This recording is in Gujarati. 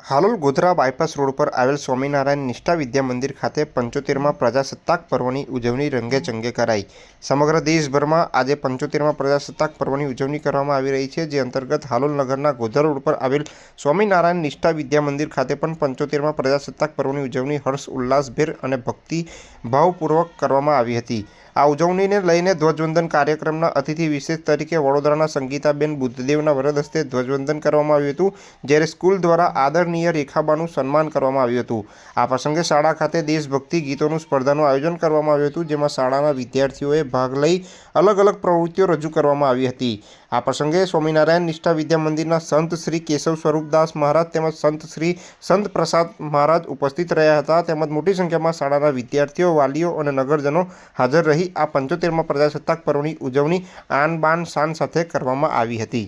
હાલોલ ગોધરા બાયપાસ રોડ પર આવેલ સ્વામિનારાયણ નિષ્ઠા વિદ્યા મંદિર ખાતે 75મા પ્રજાસત્તાક પર્વની ઉજવણી રંગેચંગે કરાઈ। સમગ્ર દેશભરમાં આજે 75મા પ્રજાસત્તાક પર્વની ઉજવણી કરવામાં આવી રહી છે, જે અંતર્ગત હાલોલ નગરના ગોધરા રોડ પર આવેલ સ્વામિનારાયણ નિષ્ઠા વિદ્યા મંદિર ખાતે પણ 75મા પ્રજાસત્તાક પર્વની ઉજવણી હર્ષ ઉલ્લાસભેર અને ભક્તિ ભાવપૂર્વક કરવામાં આવી હતી। આ ઉજવણીને લઈને ધ્વજવંદન કાર્યક્રમના અતિથિ વિશેષ તરીકે વડોદરાના સંગીતાબેન બુદ્ધદેવના વરદ હસ્તે ધ્વજવંદન કરવામાં આવ્યું હતું, જ્યારે સ્કૂલ દ્વારા આદરણીય રેખાબાનું સન્માન કરવામાં આવ્યું હતું। આ પ્રસંગે શાળા ખાતે દેશભક્તિ ગીતોનું સ્પર્ધાનું આયોજન કરવામાં આવ્યું હતું, જેમાં શાળાના વિદ્યાર્થીઓએ ભાગ લઈ અલગ અલગ પ્રવૃત્તિઓ રજૂ કરવામાં આવી હતી। આ પ્રસંગે સ્વામિનારાયણ નિષ્ઠા વિદ્યા મંદિરના સંત શ્રી કેશવ સ્વરૂપદાસ મહારાજ તેમજ સંત શ્રી સંત પ્રસાદ મહારાજ ઉપસ્થિત રહ્યા હતા, તેમજ મોટી સંખ્યામાં શાળાના વિદ્યાર્થીઓ, વાલીઓ અને નગરજનો હાજર રહી આ 75મા પ્રજાસત્તાક પર્વની ઉજવણી આન બાન શાન સાથે કરવામાં આવી હતી।